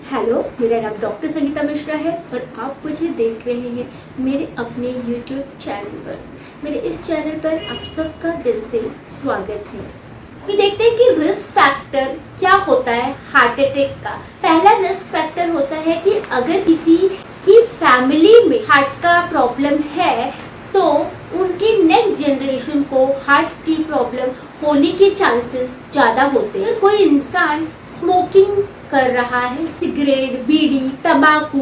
Hello, मेरा नाम doctor Sangeeta Mishra है और आप मुझे देख रहे हैं मेरे अपने YouTube चैनल पर। मेरे इस चैनल पर आप सबका दिल से स्वागत है। अभी देखते हैं कि रिस्क फैक्टर क्या होता है हार्ट अटैक का। पहला रिस्क फैक्टर होता है कि अगर किसी की फैमिली में हार्ट का प्रॉब्लम है तो उनकी नेक्स्ट जनरेशन को हार्ट की प्रॉब्लम होने के चांसेस ज़्यादा होते हैं। कोई इंसान स्मोकिंग कर रहा है, सिगरेट, बीड़ी, तंबाकू,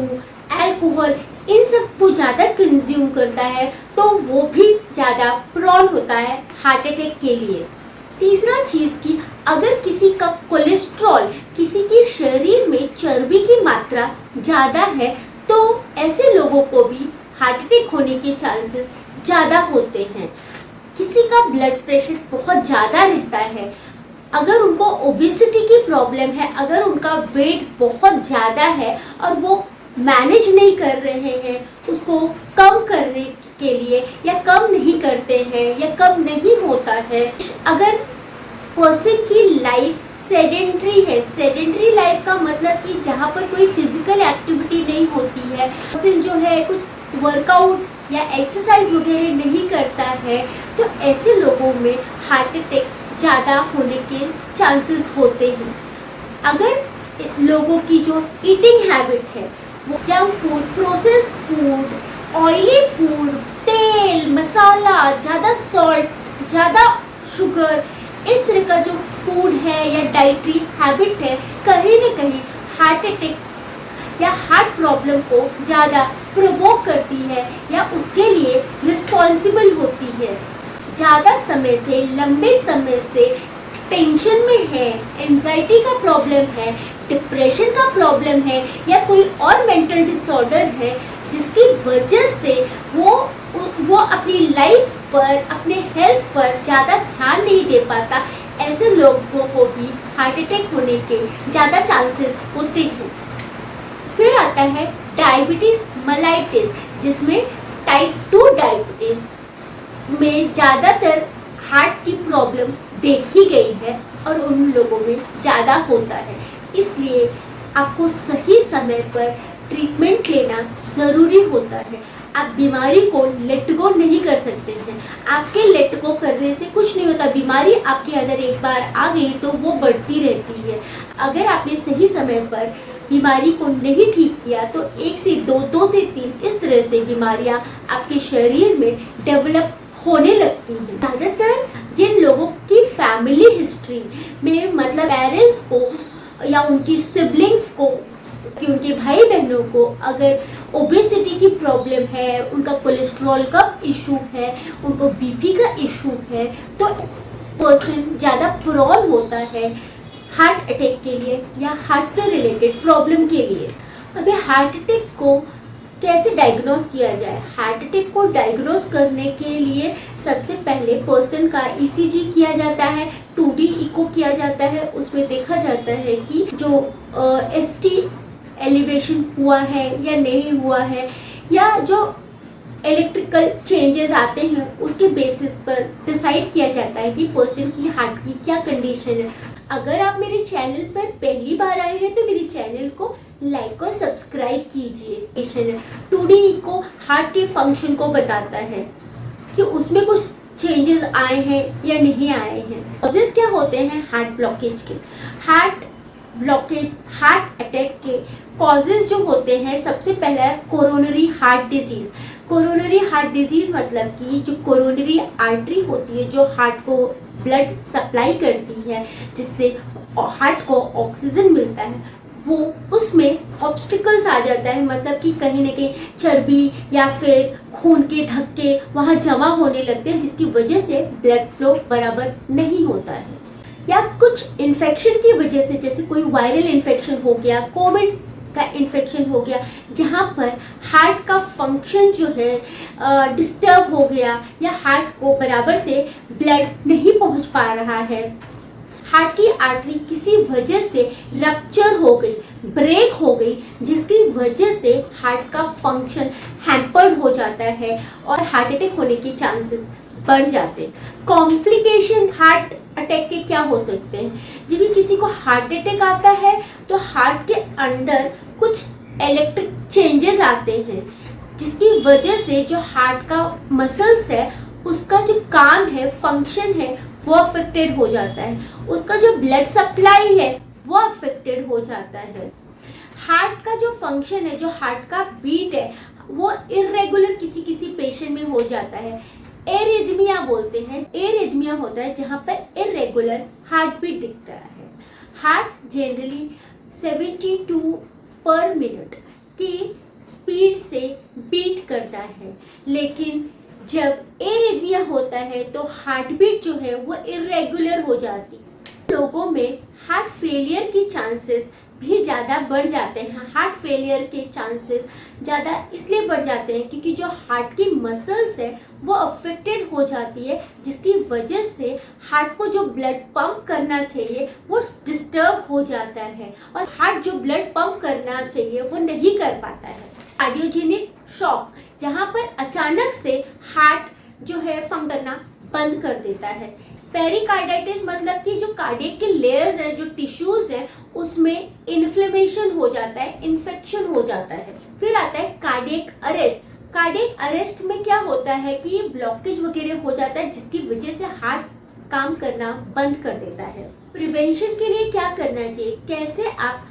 अल्कोहल, इन सब को ज़्यादा कंज्यूम करता है तो वो भी ज़्यादा प्रोन होता है हार्ट अटैक के लिए। तीसरा चीज़ कि अगर किसी का कोलेस्ट्रॉल, किसी के शरीर में चर्बी की मात्रा ज़्यादा है तो ऐसे लोगों को भी हार्ट अटैक होने के चांसेस ज़्यादा होते हैं। किसी का ब्लड प्रेशर बहुत ज़्यादा रहता है, अगर उनको ओबेसिटी की प्रॉब्लम है, अगर उनका वेट बहुत ज़्यादा है और वो मैनेज नहीं कर रहे हैं उसको कम करने के लिए, या कम नहीं करते हैं या कम नहीं होता है, अगर पर्सन की लाइफ सेडेंट्री है, सेडेंट्री लाइफ का मतलब कि जहाँ पर कोई फिजिकल एक्टिविटी नहीं होती है, पर्सन जो है कुछ वर्कआउट या एक्सरसाइज वगैरह नहीं करता है, तो ऐसे लोगों में हार्ट अटैक ज़्यादा होने के चांसेस होते हैं। अगर लोगों की जो ईटिंग हैबिट है वो junk food, processed food, oily food, तेल, मसाला, ज़्यादा सॉल्ट, ज़्यादा शुगर, इस तरह का जो फूड है या डाइटरी हैबिट है, कहीं ना कहीं हार्ट अटैक या हार्ट प्रॉब्लम को ज़्यादा प्रोवोक करती है या उसके लिए रिस्पॉन्सिबल होती है। ज़्यादा समय से, लंबे समय से टेंशन में है, एंजाइटी का प्रॉब्लम है, डिप्रेशन का प्रॉब्लम है या कोई और मेंटल डिसऑर्डर है जिसकी वजह से वो अपनी लाइफ पर, अपने हेल्थ पर ज़्यादा ध्यान नहीं दे पाता, ऐसे लोगों को भी हार्ट अटैक होने के ज़्यादा चांसेस होते हैं। फिर आता है डायबिटीज़ मेलाइटिस, जिसमें टाइप 2 डायबिटीज़ में ज़्यादातर हार्ट की प्रॉब्लम देखी गई है और उन लोगों में ज़्यादा होता है। इसलिए आपको सही समय पर ट्रीटमेंट लेना ज़रूरी होता है। आप बीमारी को लेट गो नहीं कर सकते हैं। आपके लेट गो करने से कुछ नहीं होता। बीमारी आपके अंदर एक बार आ गई तो वो बढ़ती रहती है। अगर आपने सही समय पर बीमारी को नहीं ठीक किया तो 1 से 2, 2 से 3 इस तरह से बीमारियां आपके शरीर में डेवलप होने लगती हैं। ज़्यादातर जिन लोगों की फैमिली हिस्ट्री में, मतलब पेरेंट्स को या उनकी सिबलिंग्स को, कि उनके भाई बहनों को अगर ओबेसिटी की प्रॉब्लम है, उनका कोलेस्ट्रॉल का इशू है, उनको बीपी का इशू है, तो पर्सन ज़्यादा प्रोन होता है हार्ट अटैक के लिए या हार्ट से रिलेटेड प्रॉब्लम के लिए। अभी हार्ट अटैक को कैसे डायग्नोस किया जाए? हार्ट अटैक को डायग्नोस करने के लिए सबसे पहले पर्सन का ईसीजी किया जाता है, 2D इको किया जाता है। उसमें देखा जाता है कि जो ST एलिवेशन हुआ है या नहीं हुआ है, या जो इलेक्ट्रिकल चेंजेस आते हैं उसके बेसिस पर डिसाइड किया जाता है कि पर्सन की हार्ट की क्या कंडीशन है। अगर आप मेरे चैनल पर पहली बार आए हैं तो मेरे चैनल को लाइक और सब्सक्राइब कीजिए। 2D इको हार्ट के फंक्शन को बताता है कि उसमें कुछ चेंजेस आए हैं या नहीं आए हैं। कॉजेस क्या होते हैं हार्ट ब्लॉकेज के? हार्ट ब्लॉकेज, हार्ट अटैक के कॉजेज जो होते हैं, सबसे पहला है coronary heart disease. Coronary heart disease मतलब कि जो कोरोनरी आर्टरी होती है, जो हार्ट को ब्लड सप्लाई करती है, जिससे हार्ट को ऑक्सीजन मिलता है, वो उसमें ऑब्स्टिकल्स आ जाता है। मतलब कि कहीं ना कहीं चर्बी या फिर खून के धक्के वहाँ जमा होने लगते हैं, जिसकी वजह से ब्लड फ्लो बराबर नहीं होता है। या कुछ इन्फेक्शन की वजह से, जैसे कोई वायरल इन्फेक्शन हो गया, कोविड का इन्फेक्शन हो गया, जहाँ पर हार्ट का फंक्शन जो है डिस्टर्ब हो गया या हार्ट को बराबर से ब्लड नहीं पहुँच पा रहा है, हार्ट की आर्टरी किसी वजह से रप्चर हो गई, ब्रेक हो गई, जिसकी वजह से हार्ट का फंक्शन हैम्पर्ड हो जाता है और हार्ट अटैक होने के चांसेस बढ़ जाते हैं। कॉम्प्लिकेशन हार्ट अटैक के क्या हो सकते हैं। जब भी किसी को हार्ट अटैक आता है तो हार्ट के अंदर कुछ इलेक्ट्रिक चेंजेस आते हैं, जिसकी वजह से जो हार्ट का मसल्स है उसका जो काम है, फंक्शन है, वो अफेक्टेड हो जाता है। उसका जो ब्लड सप्लाई है वो अफेक्टेड हो जाता है। हार्ट का जो फंक्शन है, जो हार्ट का बीट है, वो इरेगुलर किसी किसी पेशेंट में हो जाता है। एरिथमिया बोलते हैं। एरिथमिया होता है जहाँ पर इरेगुलर हार्ट बीट दिखता है। हार्ट जनरली 72 पर मिनट की स्पीड से बीट करता है, लेकिन जब एरिथमिया होता है तो हार्ट बीट जो है वो इरेगुलर हो जाती है। लोगों में हार्ट फेलियर की चांसेस भी ज़्यादा बढ़ जाते हैं। हार्ट फेलियर के चांसेस ज़्यादा इसलिए बढ़ जाते हैं क्योंकि जो हार्ट की मसल्स है वो अफेक्टेड हो जाती है, जिसकी वजह से हार्ट को जो ब्लड पंप करना चाहिए वो डिस्टर्ब हो जाता है और हार्ट जो ब्लड पंप करना चाहिए वो नहीं कर पाता है। कार्डियोजेनिक शॉक, जहाँ पर अचानक से हार्ट जो है पंप करना बंद कर देता है। पेरिकार्डाइटिस मतलब कि जो कार्डियक के लेयर्स है, जो टिश्यूज है, उसमें इन्फ्लेमेशन हो जाता है, इन्फेक्शन हो जाता है। फिर आता है कार्डियक अरेस्ट। कार्डियक अरेस्ट में क्या होता है कि ब्लॉकेज वगैरह हो जाता है, जिसकी वजह से हार्ट काम करना बंद कर देता है। प्रिवेंशन के लिए क्या करना चाहिए, कैसे आप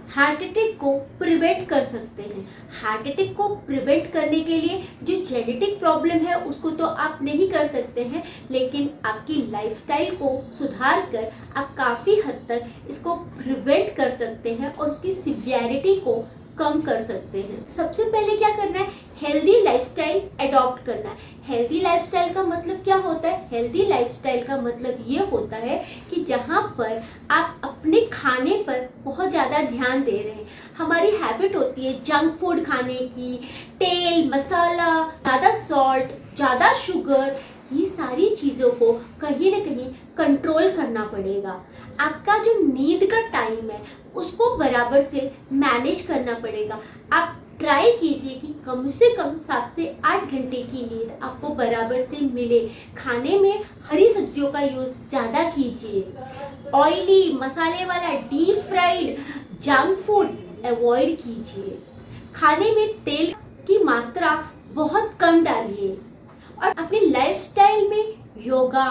हार्ट अटैक को प्रिवेंट कर सकते हैं। हार्ट अटैक को प्रिवेंट करने के लिए जो जेनेटिक प्रॉब्लम है उसको तो आप नहीं कर सकते हैं, लेकिन आपकी लाइफस्टाइल को सुधार कर आप काफ़ी हद तक इसको प्रिवेंट कर सकते हैं और उसकी सिवियरिटी को कम कर सकते हैं। सबसे पहले क्या करना है, हेल्दी लाइफस्टाइल अडॉप्ट करना है। हेल्दी लाइफस्टाइल का मतलब क्या होता है, हेल्दी लाइफस्टाइल का मतलब ये होता है कि जहाँ पर आप अपने खाने पर बहुत ज़्यादा ध्यान दे रहे हैं। हमारी हैबिट होती है जंक फूड खाने की, तेल मसाला, ज़्यादा सॉल्ट, ज़्यादा शुगर, ये सारी चीज़ों को कहीं ना कहीं कंट्रोल करना पड़ेगा। आपका जो नींद का टाइम है उसको बराबर से मैनेज करना पड़ेगा। आप ट्राई कीजिए कि कम से कम 7 से 8 घंटे की नींद आपको बराबर से मिले। खाने में हरी सब्जियों का यूज़ ज़्यादा कीजिए। ऑयली, मसाले वाला, deep fried junk food avoid कीजिए। खाने में तेल की मात्रा बहुत कम डालिए और अपनी लाइफस्टाइल में योगा,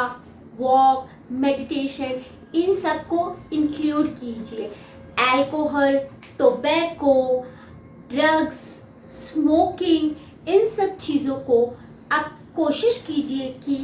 वॉक, मेडिटेशन, इन सब को इंक्लूड कीजिए। अल्कोहल, टोबैको, ड्रग्स, स्मोकिंग, इन सब चीज़ों को आप कोशिश कीजिए कि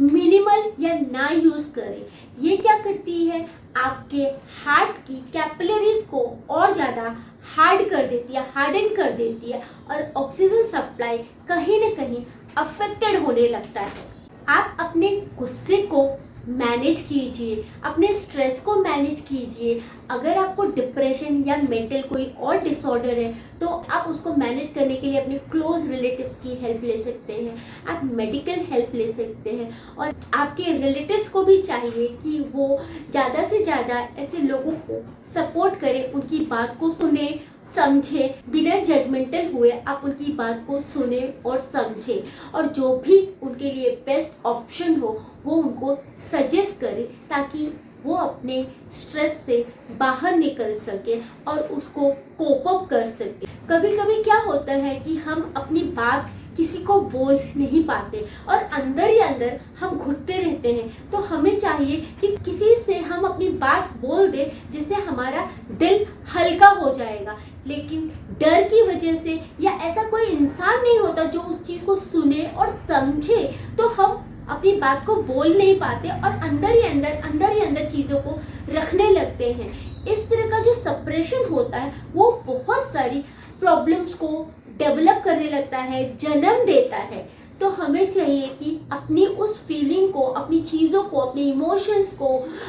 मिनिमल या ना यूज़ करें। ये क्या करती है, आपके हार्ट की कैपिलरीज को और ज़्यादा हार्ड कर देती है, हार्डन कर देती है और ऑक्सीजन सप्लाई कहीं ना कहीं अफेक्टेड होने लगता है। आप अपने गुस्से को मैनेज कीजिए, अपने स्ट्रेस को मैनेज कीजिए। अगर आपको डिप्रेशन या मेंटल कोई और डिसऑर्डर है तो आप उसको मैनेज करने के लिए अपने क्लोज रिलेटिव्स की हेल्प ले सकते हैं, आप मेडिकल हेल्प ले सकते हैं। और आपके रिलेटिव्स को भी चाहिए कि वो ज़्यादा से ज़्यादा ऐसे लोगों को सपोर्ट करें, उनकी बात को सुने, समझे, बिना जजमेंटल हुए आप उनकी बात को सुने और समझे और जो भी उनके लिए बेस्ट ऑप्शन हो वो उनको सजेस्ट करें, ताकि वो अपने स्ट्रेस से बाहर निकल सके और उसको कोप अप कर सके। कभी कभी क्या होता है कि हम अपनी बात किसी को बोल नहीं पाते और अंदर ही अंदर हम घुटते रहते हैं। तो हमें चाहिए कि किसी से हम अपनी बात बोल दें जिससे हमारा दिल हल्का हो जाएगा। लेकिन डर की वजह से या ऐसा कोई इंसान नहीं होता जो उस चीज़ को सुने और समझे, तो हम अपनी बात को बोल नहीं पाते और अंदर ही अंदर चीज़ों को रखने लगते हैं। इस तरह का जो सप्रेशन होता है वो बहुत सारी प्रॉब्लम्स को डेवलप करने लगता है, जन्म देता है। तो हमें चाहिए कि अपनी उस फीलिंग को, अपनी चीज़ों को, अपने इमोशंस को,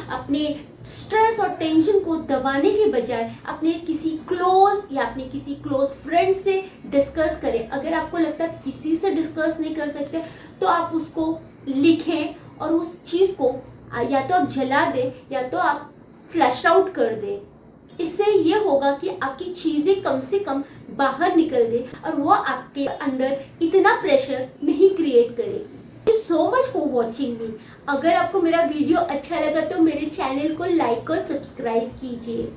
अपने स्ट्रेस और टेंशन को दबाने के बजाय अपने किसी क्लोज फ्रेंड से डिस्कस करें। अगर आपको लगता है किसी से डिस्कस नहीं कर सकते तो आप उसको लिखें और उस चीज़ को या तो आप जला दें या तो आप फ्लैश आउट कर दें। इससे ये होगा कि आपकी चीज़ें कम से कम बाहर निकल दे और वो आपके अंदर इतना प्रेशर नहीं क्रिएट करेगी। सो मच फॉर वॉचिंग मी। अगर आपको मेरा वीडियो अच्छा लगा तो मेरे चैनल को लाइक और सब्सक्राइब कीजिए।